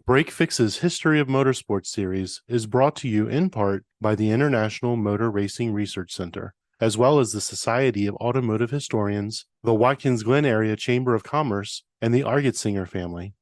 Break Fix's History of Motorsports Series is brought to you in part by the International Motor Racing Research Center, as well as the Society of Automotive Historians, the Watkins Glen Area Chamber of Commerce, and the Argetsinger family.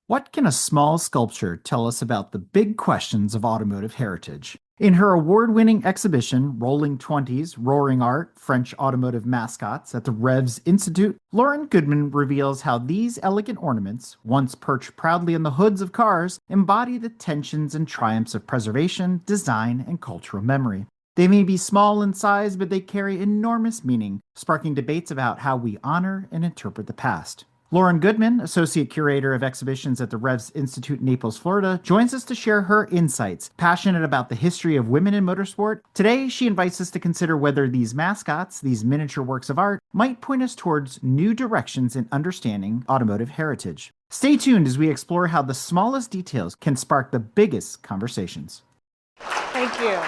What can a small sculpture tell us about the big questions of automotive heritage? In her award-winning exhibition, Rolling Twenties, Roaring Art, French Automotive Mascots at the REVS Institute, Lauren Goodman reveals how these elegant ornaments, once perched proudly on the hoods of cars, embody the tensions and triumphs of preservation, design, and cultural memory. They may be small in size, but they carry enormous meaning, sparking debates about how we honor and interpret the past. Lauren Goodman, Associate Curator of Exhibitions at the REVS Institute in Naples, Florida, joins us to share her insights. Passionate about the history of women in motorsport, today she invites us to consider whether these mascots, these miniature works of art, might point us towards new directions in understanding automotive heritage. Stay tuned as we explore how the smallest details can spark the biggest conversations. Thank you.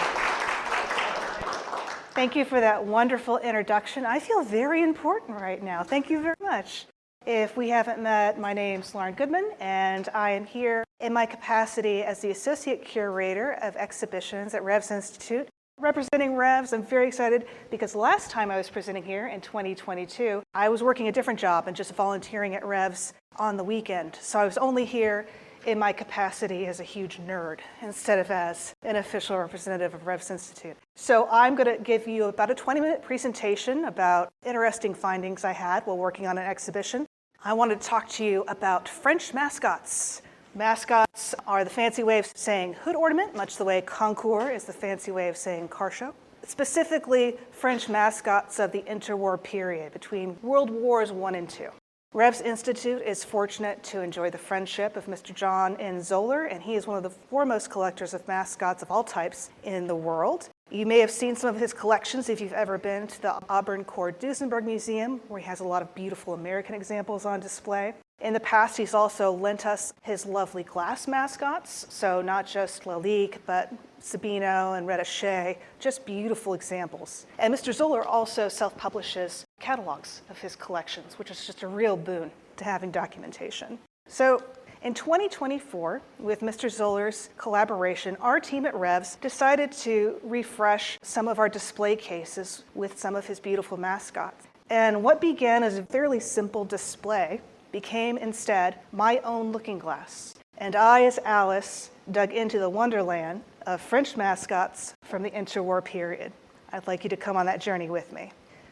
Thank you for that wonderful introduction. I feel very important right now. Thank you very much. If we haven't met, my name's Lauren Goodman, and I am here in my capacity as the Associate Curator of Exhibitions at REVS Institute. Representing REVS, I'm very excited because last time I was presenting here in 2022, I was working a different job and just volunteering at REVS on the weekend. So I was only here in my capacity as a huge nerd instead of as an official representative of REVS Institute. So I'm going to give you about a 20-minute presentation about interesting findings I had while working on an exhibition. I wanted to talk to you about French mascots. Mascots are the fancy way of saying hood ornament, much the way concours is the fancy way of saying car show. Specifically, French mascots of the interwar period between World Wars I and II. REVS Institute is fortunate to enjoy the friendship of Mr. John N. Zoller, and he is one of the foremost collectors of mascots of all types in the world. You may have seen some of his collections if you've ever been to the Auburn Court-Duesenberg Museum, where he has a lot of beautiful American examples on display. In the past, he's also lent us his lovely glass mascots, so not just Lalique, but Sabino and Retta Shea, just beautiful examples. And Mr. Zoller also self-publishes catalogs of his collections, which is just a real boon to having documentation. So in 2024, with Mr. Zoller's collaboration, our team at REVS decided to refresh some of our display cases with some of his beautiful mascots. And what began as a fairly simple display became instead my own looking glass. And I, as Alice, dug into the wonderland of French mascots from the interwar period. I'd like you to come on that journey with me.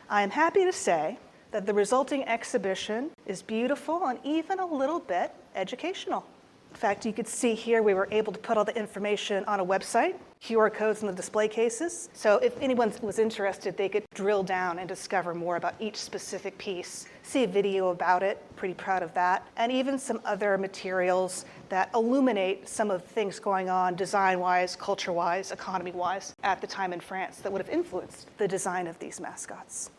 I am happy to say that the resulting exhibition is beautiful and even a little bit educational. In fact, you could see here we were able to put all the information on a website, QR codes in the display cases. So if anyone was interested, they could drill down and discover more about each specific piece, see a video about it, pretty proud of that, and even some other materials that illuminate some of the things going on design-wise, culture-wise, economy-wise at the time in France that would have influenced the design of these mascots.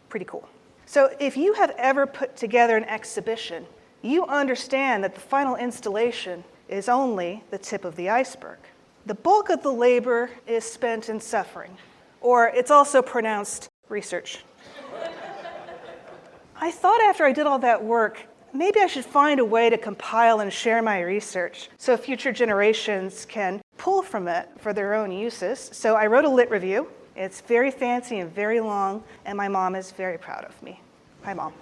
Pretty cool. So if you have ever put together an exhibition, you understand that the final installation is only the tip of the iceberg. The bulk of the labor is spent in suffering, or it's also pronounced research. I thought after I did all that work, maybe I should find a way to compile and share my research so future generations can pull from it for their own uses. So I wrote a lit review. It's very fancy and very long, and my mom is very proud of me. Hi, Mom.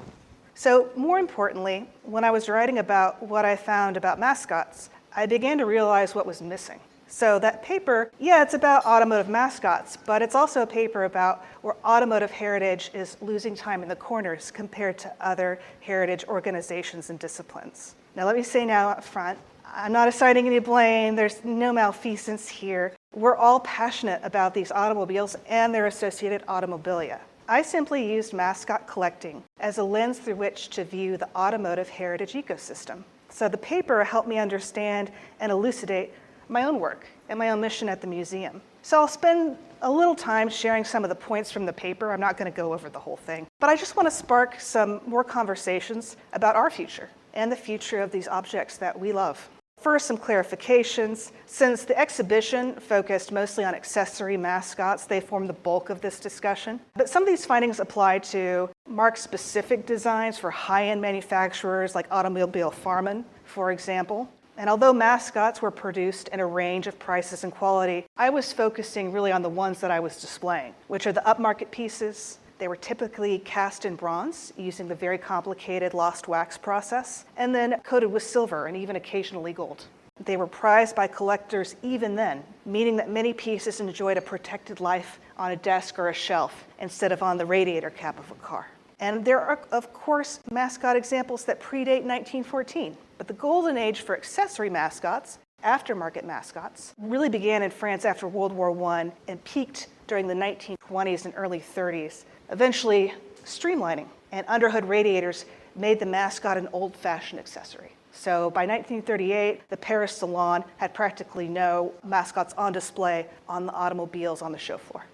So more importantly, when I was writing about what I found about mascots, I began to realize what was missing. So that paper, yeah, it's about automotive mascots, but it's also a paper about where automotive heritage is losing time in the corners compared to other heritage organizations and disciplines. Now let me say now up front, I'm not assigning any blame, there's no malfeasance here. We're all passionate about these automobiles and their associated automobilia. I simply used mascot collecting as a lens through which to view the automotive heritage ecosystem. So the paper helped me understand and elucidate my own work and my own mission at the museum. So I'll spend a little time sharing some of the points from the paper. I'm not going to go over the whole thing, but I just want to spark some more conversations about our future and the future of these objects that we love. First, some clarifications. Since the exhibition focused mostly on accessory mascots, they form the bulk of this discussion. But some of these findings apply to mark-specific designs for high-end manufacturers like Automobile Farman, for example. And although mascots were produced in a range of prices and quality, I was focusing really on the ones that I was displaying, which are the upmarket pieces. They were typically cast in bronze using the very complicated lost wax process, and then coated with silver and even occasionally gold. They were prized by collectors even then, meaning that many pieces enjoyed a protected life on a desk or a shelf instead of on the radiator cap of a car. And there are, of course, mascot examples that predate 1914. But the golden age for accessory mascots, aftermarket mascots, really began in France after World War I and peaked during the 1920s and early 30s, eventually streamlining. And underhood radiators made the mascot an old-fashioned accessory. So by 1938, the Paris Salon had practically no mascots on display on the automobiles on the show floor.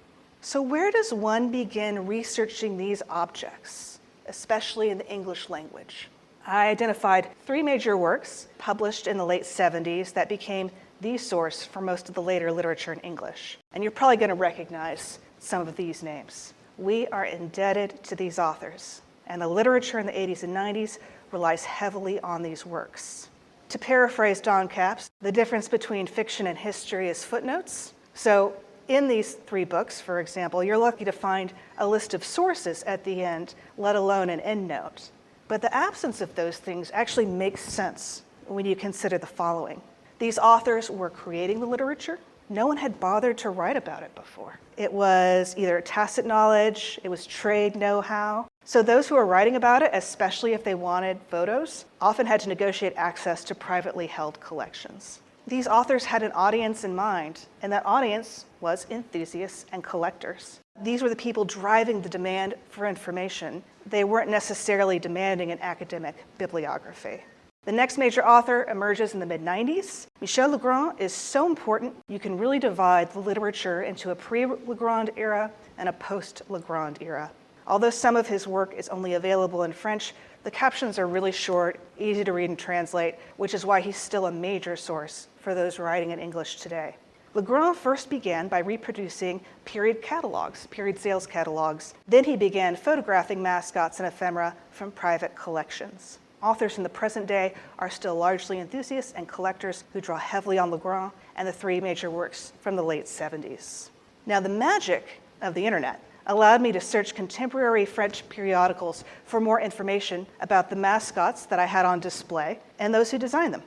So where does one begin researching these objects, especially in the English language? I identified 3 major works published in the late 70s that became the source for most of the later literature in English. And you're probably going to recognize some of these names. We are indebted to these authors, and the literature in the 80s and 90s relies heavily on these works. To paraphrase Don Capps, the difference between fiction and history is footnotes. So in these 3 books, for example, you're lucky to find a list of sources at the end, let alone an endnote. But the absence of those things actually makes sense when you consider the following. These authors were creating the literature. No one had bothered to write about it before. It was either tacit knowledge, it was trade know-how. So those who were writing about it, especially if they wanted photos, often had to negotiate access to privately held collections. These authors had an audience in mind, and that audience was enthusiasts and collectors. These were the people driving the demand for information. They weren't necessarily demanding an academic bibliography. The next major author emerges in the mid-90s. Michel Legrand is so important, you can really divide the literature into a pre-Legrand era and a post-Legrand era. Although some of his work is only available in French, the captions are really short, easy to read and translate, which is why he's still a major source for those writing in English today. Legrand first began by reproducing period catalogs, period sales catalogs. Then he began photographing mascots and ephemera from private collections. Authors in the present day are still largely enthusiasts and collectors who draw heavily on Legrand and the 3 major works from the late 70s. Now, the magic of the internet allowed me to search contemporary French periodicals for more information about the mascots that I had on display and those who designed them.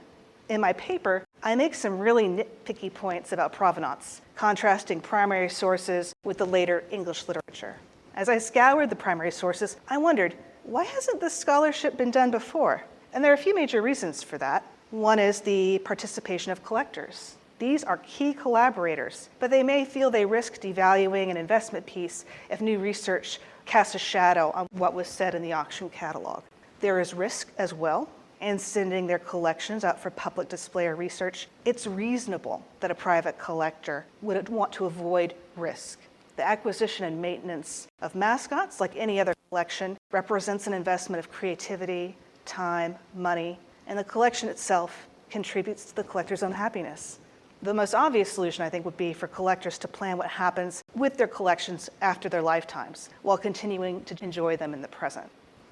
In my paper, I make some really nitpicky points about provenance, contrasting primary sources with the later English literature. As I scoured the primary sources, I wondered, why hasn't this scholarship been done before? And there are a few major reasons for that. One is the participation of collectors. These are key collaborators, but they may feel they risk devaluing an investment piece if new research casts a shadow on what was said in the auction catalog. There is risk as well in sending their collections out for public display or research. It's reasonable that a private collector would want to avoid risk. The acquisition and maintenance of mascots, like any other collection, represents an investment of creativity, time, money, and the collection itself contributes to the collector's own happiness. The most obvious solution, I think, would be for collectors to plan what happens with their collections after their lifetimes, while continuing to enjoy them in the present.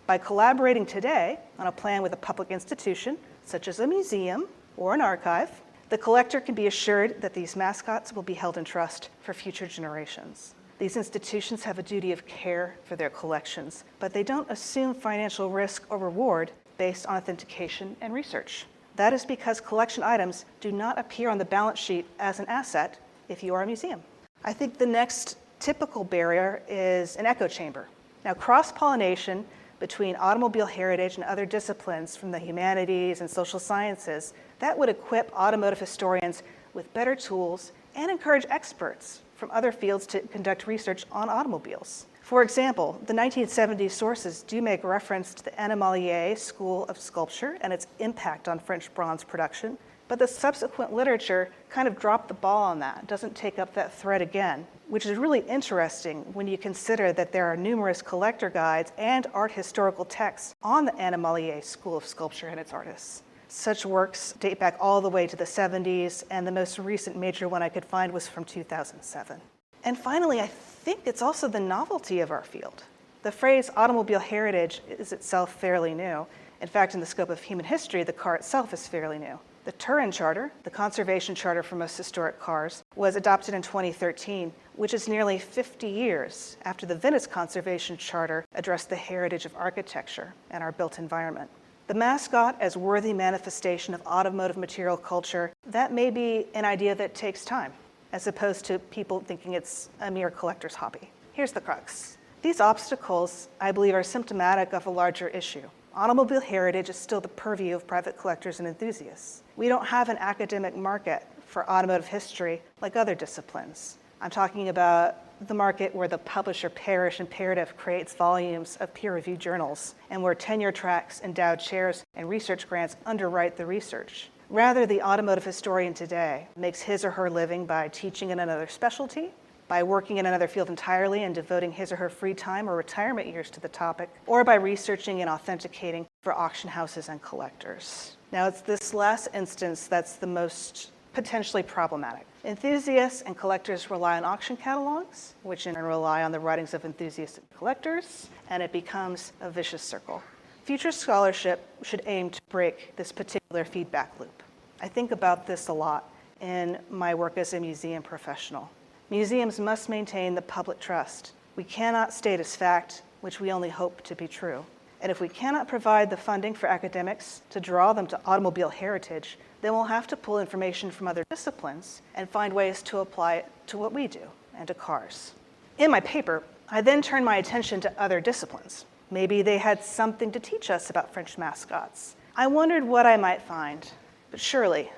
By collaborating today on a plan with a public institution, such as a museum or an archive, the collector can be assured that these mascots will be held in trust for future generations. These institutions have a duty of care for their collections, but they don't assume financial risk or reward based on authentication and research. That is because collection items do not appear on the balance sheet as an asset if you are a museum. I think the next typical barrier is an echo chamber. Now, cross-pollination between automobile heritage and other disciplines from the humanities and social sciences, that would equip automotive historians with better tools and encourage experts from other fields to conduct research on automobiles. For example, the 1970s sources do make reference to the Animalier School of Sculpture and its impact on French bronze production, but the subsequent literature kind of dropped the ball on that, doesn't take up that thread again, which is really interesting when you consider that there are numerous collector guides and art historical texts on the Animalier School of Sculpture and its artists. Such works date back all the way to the 70s, and the most recent major one I could find was from 2007. And finally, I think it's also the novelty of our field. The phrase automobile heritage is itself fairly new. In fact, in the scope of human history, the car itself is fairly new. The Turin Charter, the conservation charter for most historic cars, was adopted in 2013, which is nearly 50 years after the Venice Conservation Charter addressed the heritage of architecture and our built environment. The mascot as worthy manifestation of automotive material culture, that may be an idea that takes time, as opposed to people thinking it's a mere collector's hobby. Here's the crux. These obstacles, I believe, are symptomatic of a larger issue. Automobile heritage is still the purview of private collectors and enthusiasts. We don't have an academic market for automotive history like other disciplines. I'm talking about the market where the publisher parish imperative creates volumes of peer-reviewed journals and where tenure tracks, endowed chairs, and research grants underwrite the research. Rather, the automotive historian today makes his or her living by teaching in another specialty, by working in another field entirely and devoting his or her free time or retirement years to the topic, or by researching and authenticating for auction houses and collectors. Now, it's this last instance that's the most potentially problematic. Enthusiasts and collectors rely on auction catalogs, which in turn rely on the writings of enthusiasts and collectors, and it becomes a vicious circle. Future scholarship should aim to break this particular feedback loop. I think about this a lot in my work as a museum professional. Museums must maintain the public trust. We cannot state as fact, which we only hope to be true. And if we cannot provide the funding for academics to draw them to automobile heritage, then we'll have to pull information from other disciplines and find ways to apply it to what we do and to cars. In my paper, I then turned my attention to other disciplines. Maybe they had something to teach us about French mascots. I wondered what I might find, but surely,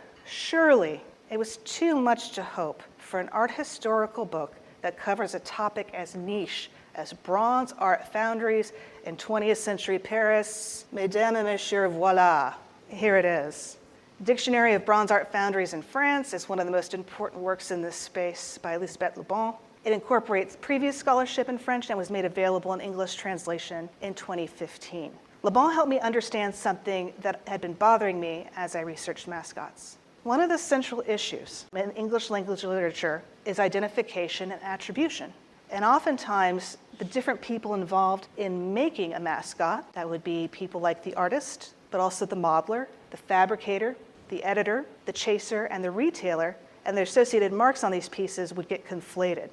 it was too much to hope for an art historical book that covers a topic as niche as bronze art foundries in 20th century Paris. Mesdames et messieurs, voila, here it is. Dictionary of Bronze Art Foundries in France is one of the most important works in this space by Lisbeth Le Bon. It incorporates previous scholarship in French and was made available in English translation in 2015. Le Bon helped me understand something that had been bothering me as I researched mascots. One of the central issues in English language literature is identification and attribution. And oftentimes, the different people involved in making a mascot, that would be people like the artist, but also the modeler, the fabricator, the editor, the chaser, and the retailer, and their associated marks on these pieces would get conflated.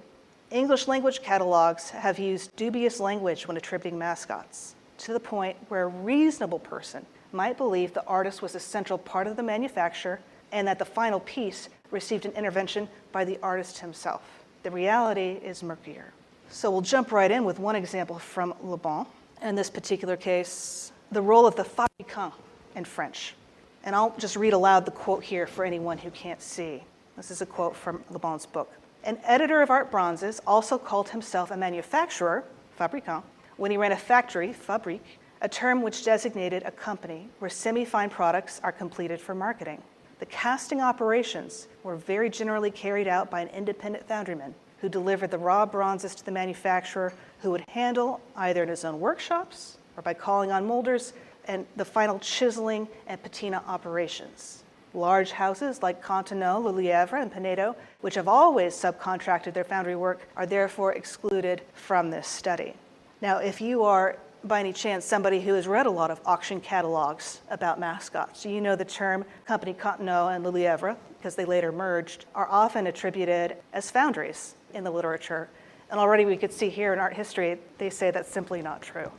English language catalogs have used dubious language when attributing mascots, to the point where a reasonable person might believe the artist was a central part of the manufacture and that the final piece received an intervention by the artist himself. The reality is murkier. So we'll jump right in with one example from Le Bon. In this particular case, the role of the fabricant in French. And I'll just read aloud the quote here for anyone who can't see. This is a quote from Le Bon's book. An editor of art bronzes also called himself a manufacturer, fabricant, when he ran a factory, fabrique, a term which designated a company where semi-fine products are completed for marketing. The casting operations were very generally carried out by an independent foundryman who delivered the raw bronzes to the manufacturer, who would handle either in his own workshops or by calling on molders and the final chiseling and patina operations. Large houses like Cantonneau, Le Lièvre, and Pinedo, which have always subcontracted their foundry work, are therefore excluded from this study. Now, if you are, by any chance, somebody who has read a lot of auction catalogs about mascots, you know the term company Cantonneau and Le Lièvre, because they later merged, are often attributed as foundries in the literature. And already we could see here in art history, they say that's simply not true.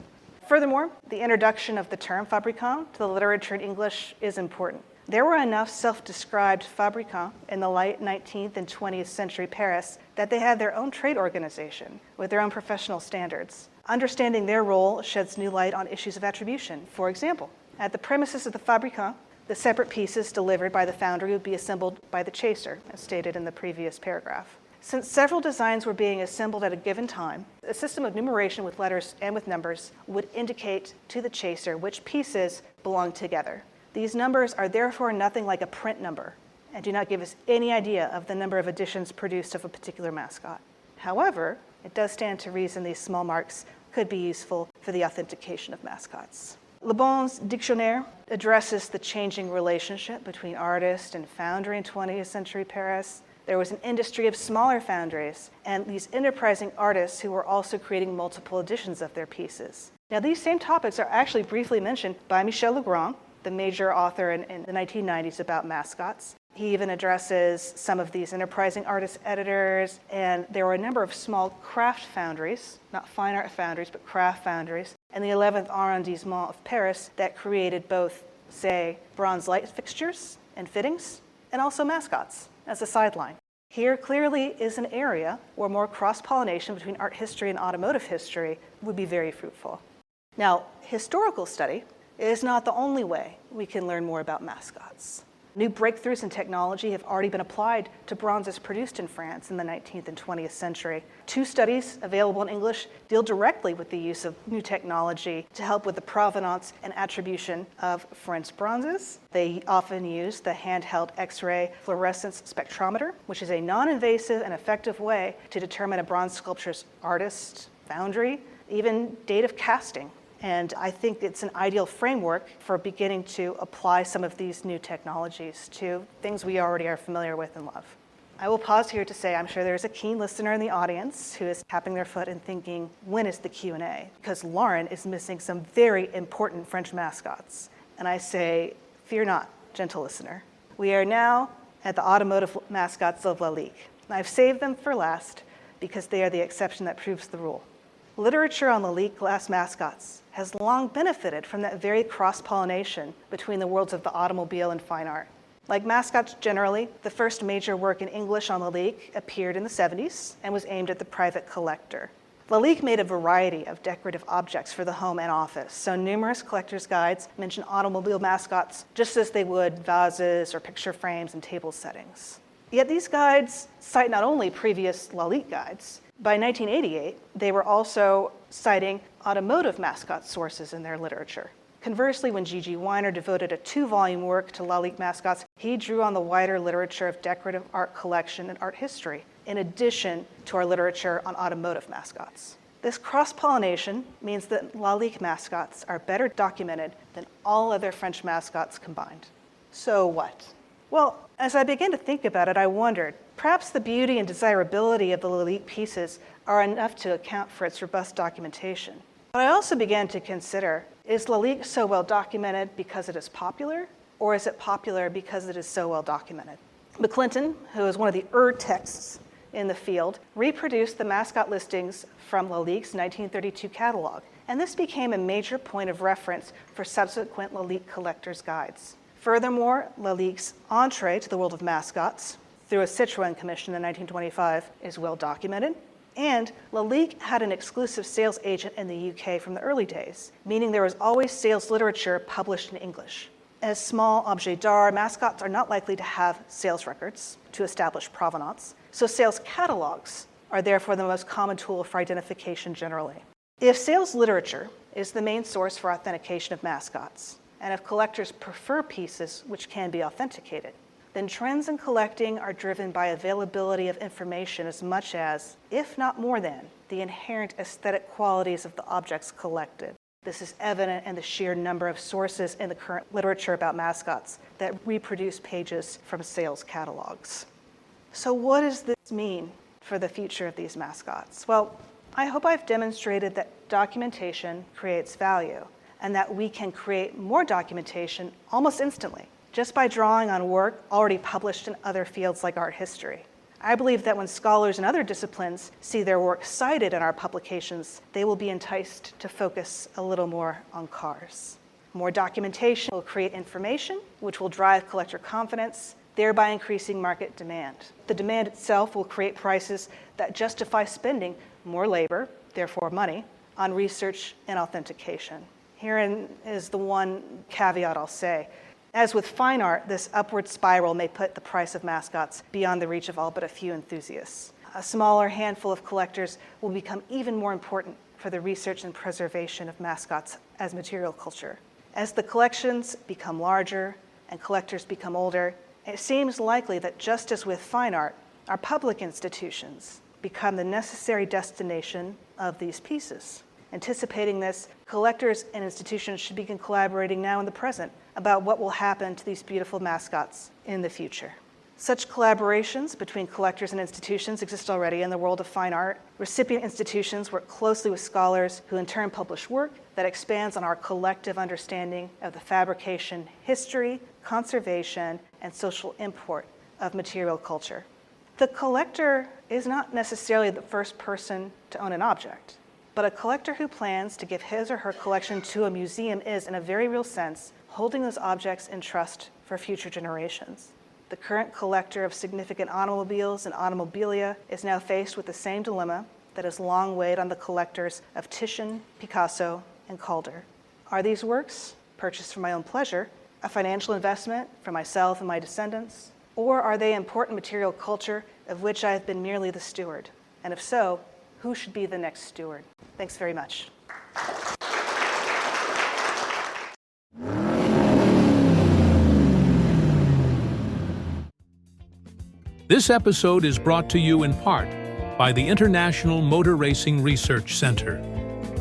Furthermore, the introduction of the term fabricant to the literature in English is important. There were enough self-described fabricants in the late 19th and 20th century Paris that they had their own trade organization with their own professional standards. Understanding their role sheds new light on issues of attribution. For example, at the premises of the fabricant, the separate pieces delivered by the foundry would be assembled by the chaser, as stated in the previous paragraph. Since several designs were being assembled at a given time, a system of numeration with letters and with numbers would indicate to the chaser which pieces belong together. These numbers are therefore nothing like a print number and do not give us any idea of the number of editions produced of a particular mascot. However, it does stand to reason these small marks could be useful for the authentication of mascots. Le Bon's Dictionnaire addresses the changing relationship between artist and foundry in 20th century Paris. There was an industry of smaller foundries and these enterprising artists who were also creating multiple editions of their pieces. Now, these same topics are actually briefly mentioned by Michel Legrand, the major author in the 1990s about mascots. He even addresses some of these enterprising artist editors, and there were a number of small craft foundries, not fine art foundries, but craft foundries, in the 11th arrondissement of Paris that created both, say, bronze light fixtures and fittings, and also mascots as a sideline. Here clearly is an area where more cross-pollination between art history and automotive history would be very fruitful. Now, historical study is not the only way we can learn more about mascots. New breakthroughs in technology have already been applied to bronzes produced in France in the 19th and 20th century. 2 studies available in English deal directly with the use of new technology to help with the provenance and attribution of French bronzes. They often use the handheld X-ray fluorescence spectrometer, which is a non-invasive and effective way to determine a bronze sculpture's artist, foundry, even date of casting. And I think it's an ideal framework for beginning to apply some of these new technologies to things we already are familiar with and love. I will pause here to say I'm sure there's a keen listener in the audience who is tapping their foot and thinking, when is the Q&A? Because Lauren is missing some very important French mascots. And I say, fear not, gentle listener. We are now at the Automotive Mascots of Lalique. I've saved them for last because they are the exception that proves the rule. Literature on Lalique glass mascots has long benefited from that very cross-pollination between the worlds of the automobile and fine art. Like mascots generally, the first major work in English on Lalique appeared in the 70s and was aimed at the private collector. Lalique made a variety of decorative objects for the home and office, so numerous collector's guides mention automobile mascots just as they would vases or picture frames and table settings. Yet these guides cite not only previous Lalique guides. By 1988, they were also citing automotive mascot sources in their literature. Conversely, when G.G. Weiner devoted a 2-volume work to Lalique mascots, he drew on the wider literature of decorative art collection and art history, in addition to our literature on automotive mascots. This cross-pollination means that Lalique mascots are better documented than all other French mascots combined. So what? Well, as I began to think about it, I wondered, perhaps the beauty and desirability of the Lalique pieces are enough to account for its robust documentation. But I also began to consider, is Lalique so well documented because it is popular, or is it popular because it is so well documented? McClinton, who is one of the texts in the field, reproduced the mascot listings from Lalique's 1932 catalog, and this became a major point of reference for subsequent Lalique collectors' guides. Furthermore, Lalique's entree to the world of mascots through a Citroën commission in 1925 is well documented. And Lalique had an exclusive sales agent in the UK from the early days, meaning there was always sales literature published in English. As small objets d'art, mascots are not likely to have sales records to establish provenance, so sales catalogs are therefore the most common tool for identification generally. If sales literature is the main source for authentication of mascots, and if collectors prefer pieces which can be authenticated, then trends in collecting are driven by availability of information as much as, if not more than, the inherent aesthetic qualities of the objects collected. This is evident in the sheer number of sources in the current literature about mascots that reproduce pages from sales catalogs. So what does this mean for the future of these mascots? Well, I hope I've demonstrated that documentation creates value, and that we can create more documentation almost instantly, just by drawing on work already published in other fields like art history. I believe that when scholars in other disciplines see their work cited in our publications, they will be enticed to focus a little more on cars. More documentation will create information, which will drive collector confidence, thereby increasing market demand. The demand itself will create prices that justify spending more labor, therefore money, on research and authentication. Herein is the one caveat I'll say. As with fine art, this upward spiral may put the price of mascots beyond the reach of all but a few enthusiasts. A smaller handful of collectors will become even more important for the research and preservation of mascots as material culture. As the collections become larger and collectors become older, it seems likely that just as with fine art, our public institutions become the necessary destination of these pieces. Anticipating this, collectors and institutions should begin collaborating now in the present about what will happen to these beautiful mascots in the future. Such collaborations between collectors and institutions exist already in the world of fine art. Recipient institutions work closely with scholars who in turn publish work that expands on our collective understanding of the fabrication, history, conservation, and social import of material culture. The collector is not necessarily the first person to own an object, but a collector who plans to give his or her collection to a museum is, in a very real sense, holding those objects in trust for future generations. The current collector of significant automobiles and automobilia is now faced with the same dilemma that has long weighed on the collectors of Titian, Picasso, and Calder. Are these works, purchased for my own pleasure, a financial investment for myself and my descendants, or are they important material culture of which I have been merely the steward? And if so, who should be the next steward? Thanks very much. This episode is brought to you in part by the International Motor Racing Research Center.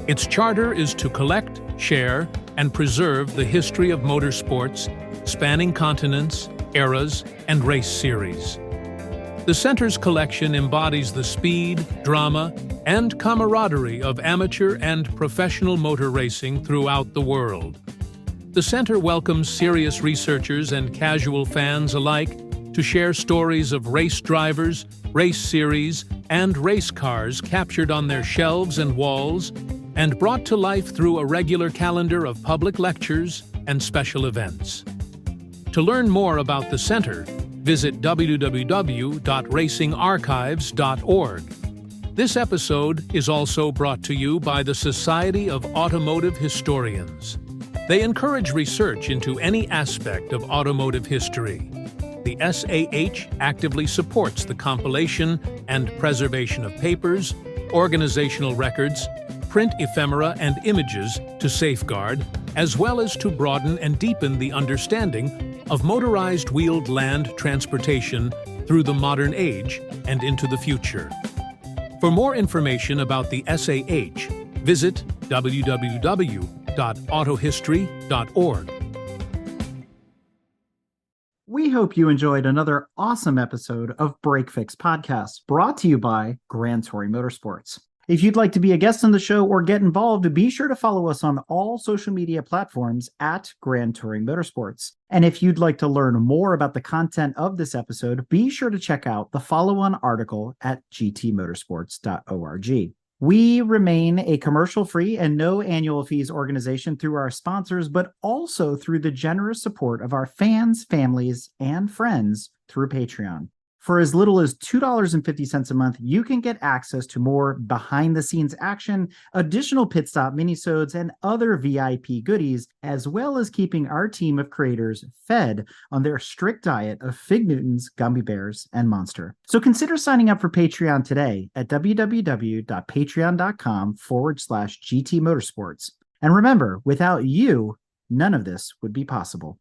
Its charter is to collect, share, and preserve the history of motorsports, spanning continents, eras, and race series. The center's collection embodies the speed, drama, and camaraderie of amateur and professional motor racing throughout the world. The center welcomes serious researchers and casual fans alike to share stories of race drivers, race series, and race cars captured on their shelves and walls and brought to life through a regular calendar of public lectures and special events. To learn more about the center, visit www.racingarchives.org. This episode is also brought to you by the Society of Automotive Historians. They encourage research into any aspect of automotive history. The SAH actively supports the compilation and preservation of papers, organizational records, print ephemera and images to safeguard, as well as to broaden and deepen the understanding of motorized wheeled land transportation through the modern age and into the future. For more information about the SAH, visit www.autohistory.org. We hope you enjoyed another awesome episode of Break Fix Podcast, brought to you by Grand Touring Motorsports. If you'd like to be a guest on the show or get involved, be sure to follow us on all social media platforms at Grand Touring Motorsports. And if you'd like to learn more about the content of this episode, be sure to check out the follow-on article at gtmotorsports.org. We remain a commercial-free and no annual fees organization through our sponsors, but also through the generous support of our fans, families, and friends through Patreon. For as little as $2.50 a month, you can get access to more behind-the-scenes action, additional pit stop minisodes, and other VIP goodies, as well as keeping our team of creators fed on their strict diet of Fig Newtons, gummy bears, and Monster. So consider signing up for Patreon today at www.patreon.com/GT Motorsports. And remember, without you, none of this would be possible.